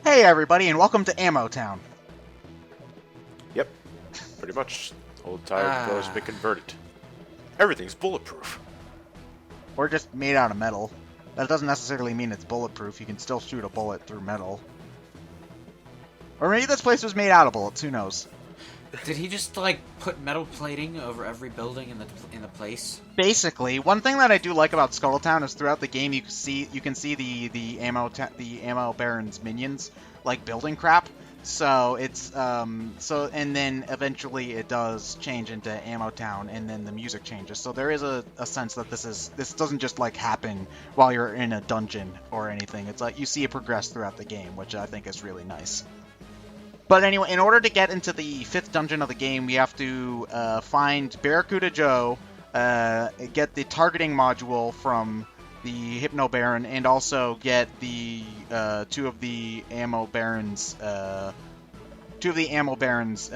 Hey everybody, and welcome to Ammo Town. Yep, pretty much. Old tired village been converted. Everything's bulletproof. We're just made out of metal. That doesn't necessarily mean it's bulletproof. You can still shoot a bullet through metal. Or maybe this place was made out of bullets, who knows? Did he just, like, put metal plating over every building in the place? Basically, one thing that I do like about Scuttletown is throughout the game you can see the ammo barons minions like building crap. So it's and then eventually it does change into Ammo Town, and then the music changes. So there is a sense that this doesn't just like happen while you're in a dungeon or anything. It's like you see it progress throughout the game, which I think is really nice. But anyway, in order to get into the 5th dungeon of the game, we have to find Barracuda Joe, get the targeting module from the Hypno Baron, and also get the two of the Ammo Barons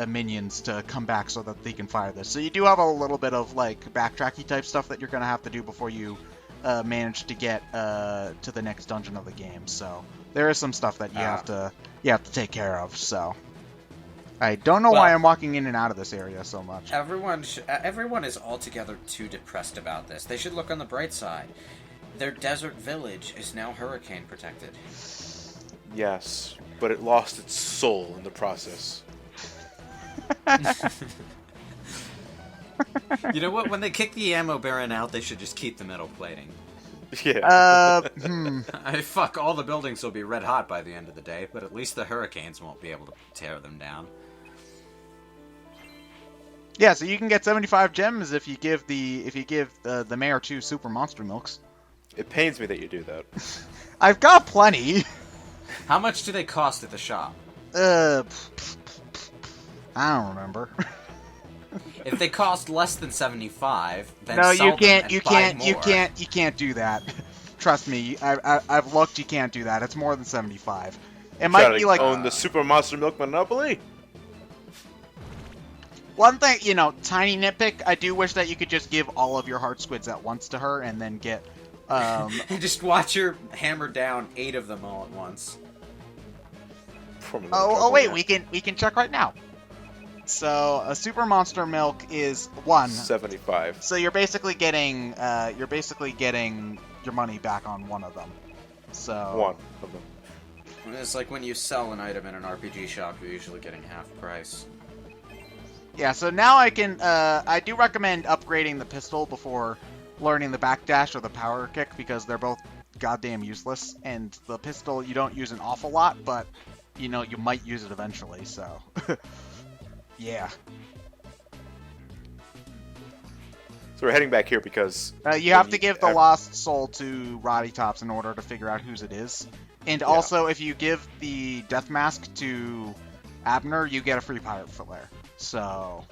minions to come back so that they can fire this. So you do have a little bit of like backtracky type stuff that you're going to have to do before you manage to get to the next dungeon of the game. So there is some stuff that you have to take care of. So I don't know why I'm walking in and out of this area so much. Everyone is altogether too depressed about this. They should look on the bright side. Their desert village is now hurricane protected. Yes, but it lost its soul in the process. You know what? When they kick the Ammo Baron out, they should just keep the metal plating. Yeah. Fuck, all the buildings will be red hot by the end of the day, but at least the hurricanes won't be able to tear them down. Yeah, so you can get 75 gems if you give the mayor 2 super monster milks. It pains me that you do that. I've got plenty. How much do they cost at the shop? I don't remember. If they cost less than 75, then no, sell you can't. them You and buy can't. more. You can't do that. Trust me, I've looked. You can't do that. It's more than 75. It might be like own the super monster milk monopoly. One thing, tiny nitpick. I do wish that you could just give all of your heart squids at once to her, and then get. Just watch her hammer down 8 of them all at once. Oh wait, we can check right now. So a super monster milk is 1. 75. So you're basically getting your money back on one of them. So 1 of them. It's like when you sell an item in an RPG shop, you're usually getting half price. Yeah, so now I do recommend upgrading the pistol before learning the backdash or the power kick, because they're both goddamn useless. And the pistol you don't use an awful lot, but you might use it eventually, so yeah. So we're heading back here because you have to give the lost soul to Roddy Tops in order to figure out whose it is. And also, if you give the death mask to Abner, you get a free pirate flare. So,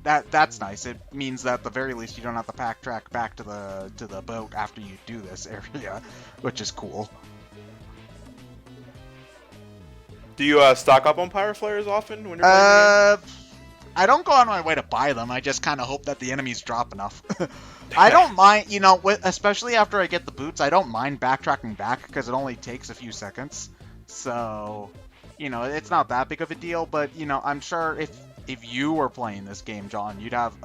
that's nice. It means that at the very least you don't have to backtrack back to the boat after you do this area, which is cool. Do you stock up on pirate flares often when you're playing the game? I don't go on my way to buy them. I just kind of hope that the enemies drop enough. I don't mind, especially after I get the boots, I don't mind backtracking back because it only takes a few seconds. So, it's not that big of a deal. But, I'm sure if you were playing this game, John, you'd have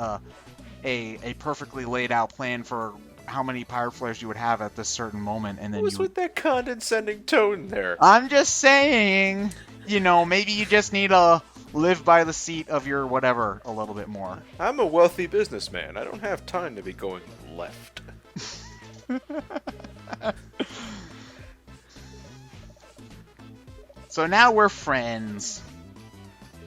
a perfectly laid out plan for how many pirate flares you would have at this certain moment, and then What's with that condescending tone there? I'm just saying, maybe you just need to live by the seat of your whatever a little bit more. I'm a wealthy businessman. I don't have time to be going left. So now we're friends.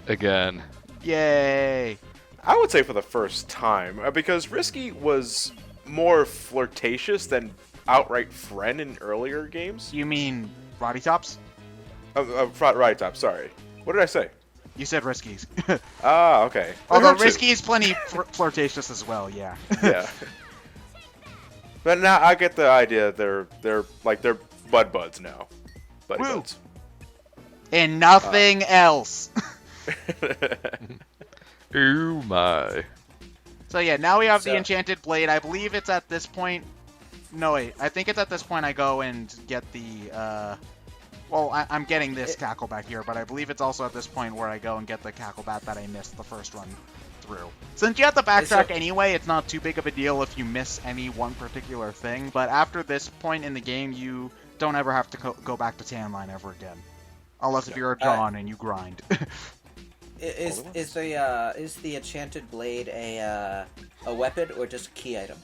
Again. Yay! I would say for the first time, because Risky was more flirtatious than outright friend in earlier games. You mean Roddy Tops? Right top, sorry. What did I say? You said Risky's. Ah, okay. Although Risky is plenty flirtatious as well, yeah. Yeah. But now I get the idea. They're buds now. Buddy Woo. buds. And nothing else. Oh my. So yeah, now we have the Enchanted Blade. I believe it's at this point. No wait, I think it's at this point I go and get the Well, I'm getting this cackleback here, but I believe it's also at this point where I go and get the cacklebat that I missed the first run through. Since you have to backtrack anyway, it's not too big of a deal if you miss any one particular thing, but after this point in the game, you don't ever have to go back to Tanline ever again. Unless if you're a Dawn and you grind. Is the Enchanted Blade a weapon or just a key item?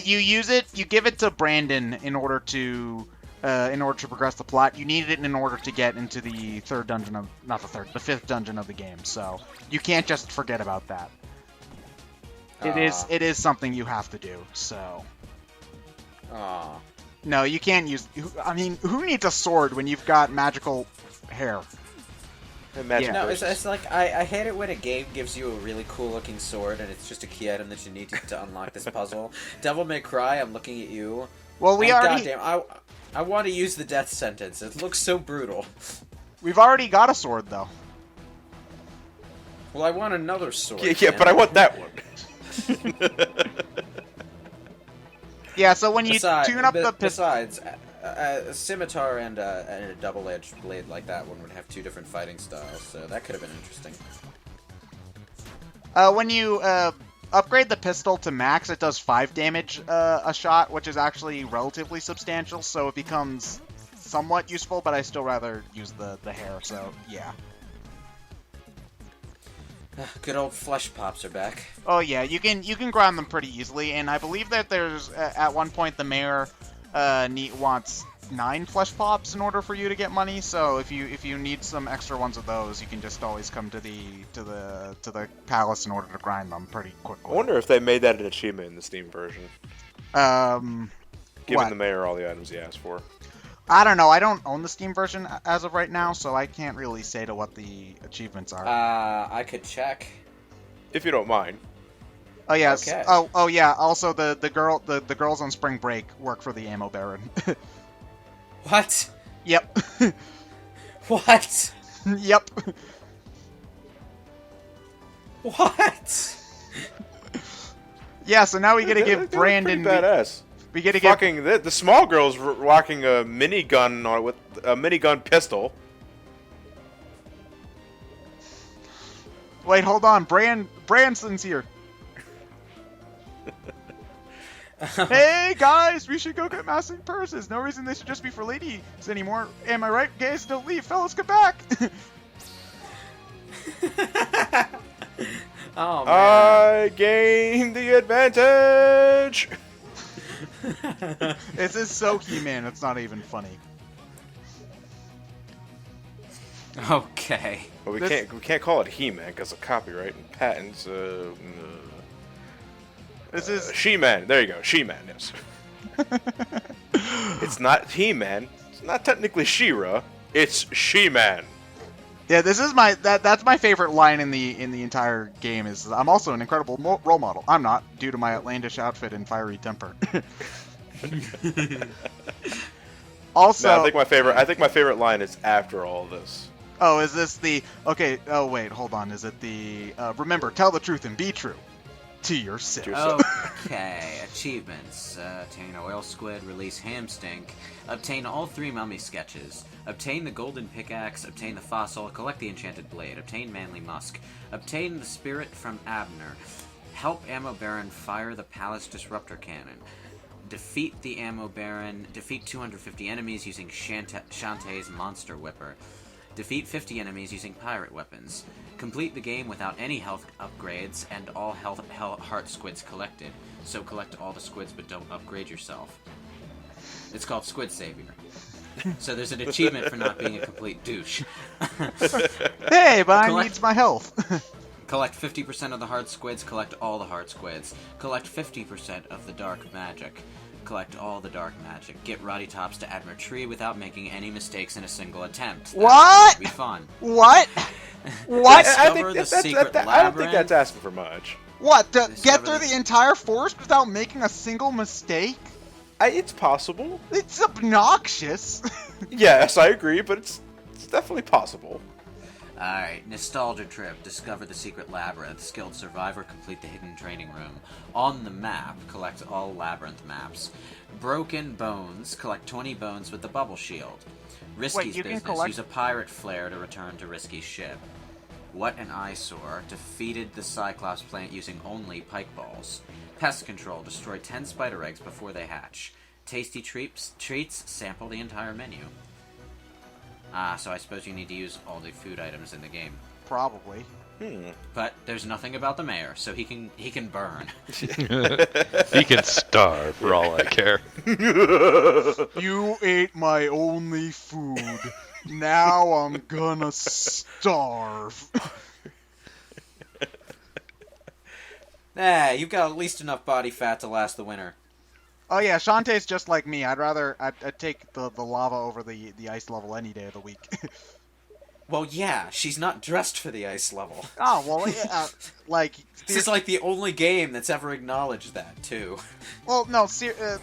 You use it, you give it to Brandon in order to progress the plot. You need it in order to get into the third dungeon of, the fifth dungeon of the game, so you can't just forget about that. It is something you have to do, so. No, you can't use, I mean, who needs a sword when you've got magical hair? No, it's like, I hate it when a game gives you a really cool looking sword and it's just a key item that you need to unlock this puzzle. Devil May Cry, I'm looking at you. Well, we already... Goddamn, I want to use the death sentence. It looks so brutal. We've already got a sword, though. Well, I want another sword. Yeah, but I want that one. Yeah, so when you tune up the... Besides, a scimitar and a double-edged blade like that one would have two different fighting styles, so that could have been interesting. When you upgrade the pistol to max, it does 5 damage a shot, which is actually relatively substantial, so it becomes somewhat useful, but I still rather use the hair, so yeah. Good old flesh pops are back. Oh yeah, you can grind them pretty easily, and I believe that there's at one point the mayor wants 9 flesh pops in order for you to get money. So if you need some extra ones of those, you can just always come to the palace in order to grind them pretty quickly. I wonder if they made that an achievement in the Steam version. Giving the mayor all the items he asked for. I don't know. I don't own the Steam version as of right now, so I can't really say to what the achievements are. I could check. If you don't mind. Oh yes. Okay. Oh yeah. Also, the girls on spring break work for the ammo baron. What? Yep. What? Yep. What? Yeah. So now we gotta give Brandon. Badass. We gotta fucking the small girl's rocking a minigun on it with a minigun pistol. Wait, hold on. Branson's here. Hey guys, we should go get massing purses. No reason they should just be for ladies anymore. Am I right? Guys, don't leave. Fellas, come back. Oh man. I gained the advantage. This is so He-Man, it's not even funny. Okay. Well, we can't call it He-Man because of copyright and patents. This is She-Man. There you go, She-Man. Yes. It's not He-Man. It's not technically She-Ra. It's She-Man. Yeah, this is that's my favorite line in the entire game. Is I'm also an incredible role model. I'm not, due to my outlandish outfit and fiery temper. Also, no, I think my favorite line is after all this. Oh, is this the okay? Oh wait, hold on. Is it the remember, tell the truth and be true to yourself? Okay, achievements: obtain oil squid, release ham stink, obtain all 3 mummy sketches, obtain the golden pickaxe, obtain the fossil, collect the enchanted blade, obtain manly musk, obtain the spirit from Abner, help ammo baron fire the palace disruptor cannon, defeat the ammo baron, defeat 250 enemies using Shantae's monster whipper, defeat 50 enemies using pirate weapons, complete the game without any health upgrades and all heart squids collected. So collect all the squids but don't upgrade yourself. It's called Squid Savior. So there's an achievement for not being a complete douche. Hey, but I needs my health. Collect 50% of the hard squids, collect all the hard squids. Collect 50% of the dark magic. Collect all the dark magic. Get Roddy Tops to Admir Tree without making any mistakes in a single attempt. What? That'll be fun. What? What? I don't think that's asking for much. What? To get through the entire forest without making a single mistake? It's possible. It's obnoxious. Yes, I agree, but it's definitely possible. Alright, Nostalgia Trip. Discover the secret labyrinth. Skilled survivor. Complete the hidden training room. On the map, collect all labyrinth maps. Broken Bones. Collect 20 bones with the bubble shield. Risky's you can business. collect- Use a pirate flare to return to Risky's ship. What an eyesore. Defeated the Cyclops plant using only pike balls. Pest control. Destroy 10 spider eggs before they hatch. Tasty treats. Sample the entire menu. So I suppose you need to use all the food items in the game. Probably. But there's nothing about the mayor, so he can burn. He can starve for all I care. You ate my only food. Now I'm gonna starve. You've got at least enough body fat to last the winter. Oh yeah, Shantae's just like me. I'd take the lava over the ice level any day of the week. Well, yeah, she's not dressed for the ice level. Oh, well, yeah, like... This is like the only game that's ever acknowledged that, too. Well, no,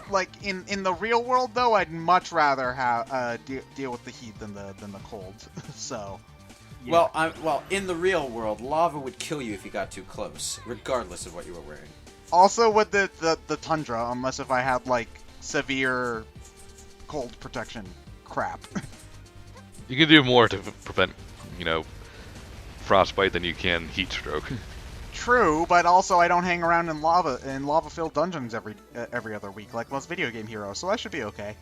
like, in the real world, though, I'd much rather have deal with the heat than the cold, so... Yeah. Well, in the real world, lava would kill you if you got too close, regardless of what you were wearing. Also with the tundra, unless if I had, like, severe cold protection crap. You can do more to prevent, frostbite than you can heat stroke. True, but also I don't hang around in lava-filled dungeons every other week like most video game heroes, so that should be okay.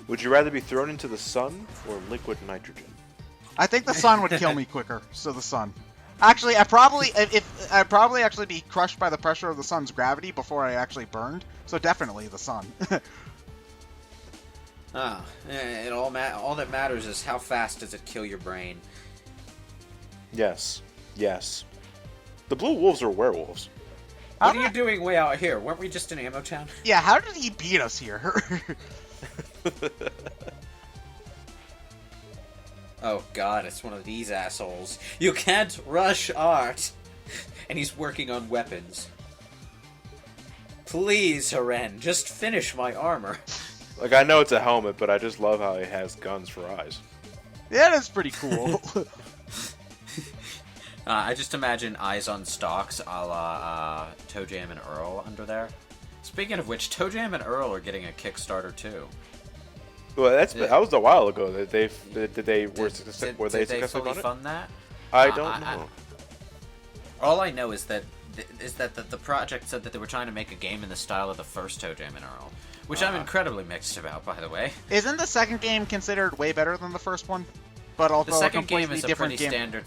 Would you rather be thrown into the sun or liquid nitrogen? I think the sun would kill me quicker, so the sun. Actually, I'd probably actually be crushed by the pressure of the sun's gravity before I actually burned, so definitely the sun. All that matters is how fast does it kill your brain. Yes. The blue wolves are werewolves. What are you doing way out here? Weren't we just in Ammo Town? Yeah, how did he beat us here? Oh god, it's one of these assholes. You can't rush art! And he's working on weapons. Please, Haren, just finish my armor. Like, I know it's a helmet, but I just love how it has guns for eyes. Yeah, that's pretty cool. I just imagine eyes on stalks a la Toe Jam and Earl under there. Speaking of which, Toe Jam and Earl are getting a Kickstarter too. Well, that was a while ago. Were they successful Did they on fully it? fund that? I don't know. All I know is that the project said that they were trying to make a game in the style of the first Toe Jam and Earl, which I'm incredibly mixed about, by the way. Isn't the second game considered way better than the first one? But also The second a completely game is a different pretty standard.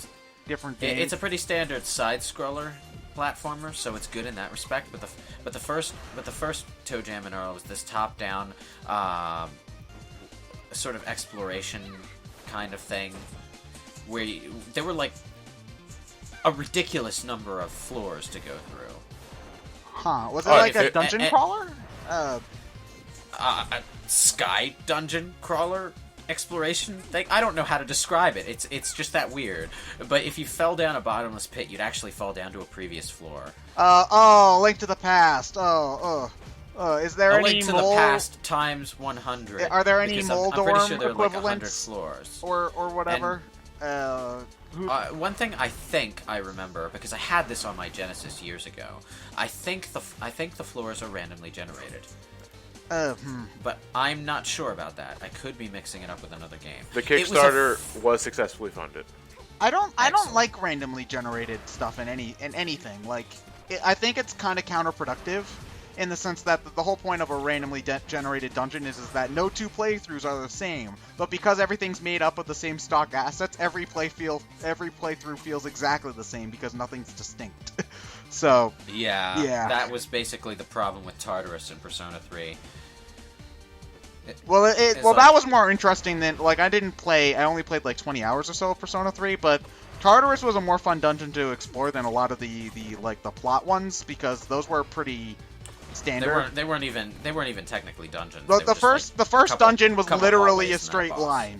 Different game. It's a pretty standard side-scroller platformer, so it's good in that respect. But the first Toe Jam and Earl was this top-down sort of exploration kind of thing, where there were like a ridiculous number of floors to go through. Huh? Was it like a dungeon crawler? A sky dungeon crawler exploration thing? I don't know how to describe it. It's just that weird. But if you fell down a bottomless pit, you'd actually fall down to a previous floor. Link to the Past. Is there any Link to the Past times 100? Are there any Moldorm I'm pretty sure there are like 100 equivalents? floors. Or whatever? One thing I think I remember, because I had this on my Genesis years ago, I think the floors are randomly generated. But I'm not sure about that. I could be mixing it up with another game. The Kickstarter was successfully funded. I don't like randomly generated stuff in anything. Like, I think it's kind of counterproductive in the sense that the whole point of a randomly generated dungeon is that no two playthroughs are the same. But because everything's made up of the same stock assets, every playthrough feels exactly the same because nothing's distinct. So yeah, that was basically the problem with Tartarus in Persona 3. That was more interesting than, like, I only played like 20 hours or so of Persona 3, but Tartarus was a more fun dungeon to explore than a lot of the plot ones, because those were pretty standard. They weren't even technically dungeons. But the first dungeon was literally a straight line.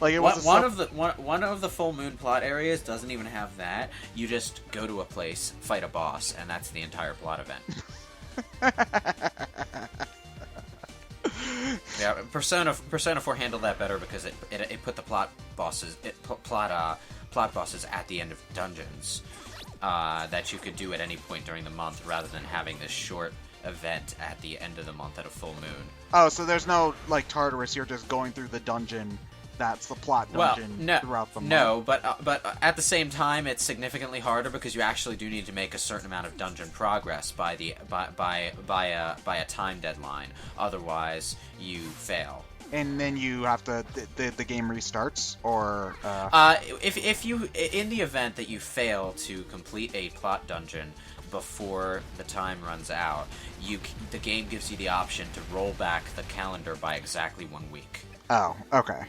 Like, it was one of the full moon plot areas doesn't even have that. You just go to a place, fight a boss, and that's the entire plot event. Yeah, Persona 4 handled that better because it put the plot bosses at the end of dungeons that you could do at any point during the month, rather than having this short event at the end of the month at a full moon. Oh, so there's no like Tartarus. You're just going through the dungeon. That's the plot dungeon throughout the month. No, but at the same time, it's significantly harder because you actually do need to make a certain amount of dungeon progress by a time deadline. Otherwise, you fail. And then you have to the game restarts, or if you in the event that you fail to complete a plot dungeon before the time runs out, the game gives you the option to roll back the calendar by exactly 1 week. Oh, okay.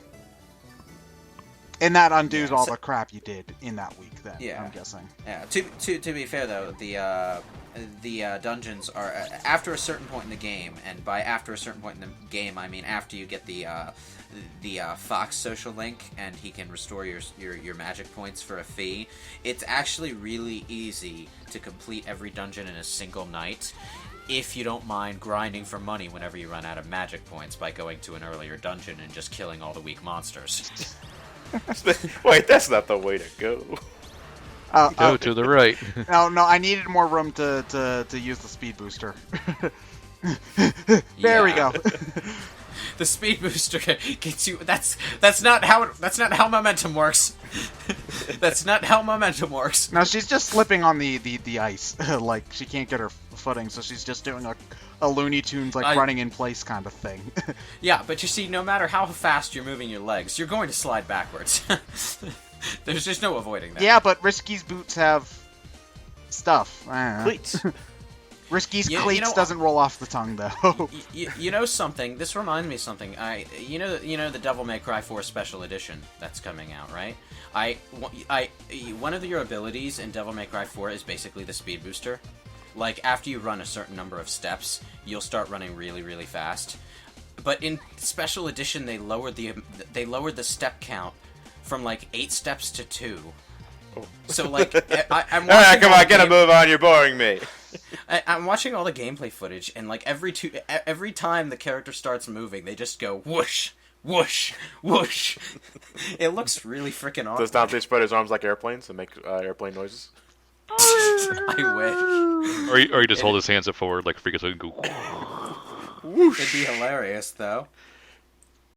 And that undoes all the crap you did in that week, then, I'm guessing. Yeah. To be fair, though, the dungeons are after a certain point in the game, and by after a certain point in the game, I mean after you get the Fox social link, and he can restore your magic points for a fee. It's actually really easy to complete every dungeon in a single night, if you don't mind grinding for money whenever you run out of magic points by going to an earlier dungeon and just killing all the weak monsters. Wait, that's not the way to go. Go to the right. No, I needed more room to use the speed booster. There we go. The speed booster gets you. That's not how momentum works. That's not how momentum works. No, she's just slipping on the ice. Like, she can't get her footing, so she's just doing a Looney Tunes, like, running in place kind of thing. Yeah, but you see, no matter how fast you're moving your legs, you're going to slide backwards. There's just no avoiding that. Yeah, but Risky's boots have stuff. Cleats. Risky's cleats doesn't roll off the tongue, though. You know something? This reminds me of something. You know the Devil May Cry 4 Special Edition that's coming out, right? One of your abilities in Devil May Cry 4 is basically the speed booster. Like, after you run a certain number of steps, you'll start running really, really fast. But in Special Edition, they lowered the step count from like 8 steps to 2. Oh. So like, I'm watching. Alright, come on, get a move on. You're boring me. I'm watching all the gameplay footage, and like every time the character starts moving, they just go whoosh, whoosh, whoosh. It looks really freaking awesome. Does Dante spread his arms like airplanes and make airplane noises? I wish. Or you just hold his hands up forward like freaking so and go. Whoosh. It'd be hilarious, though.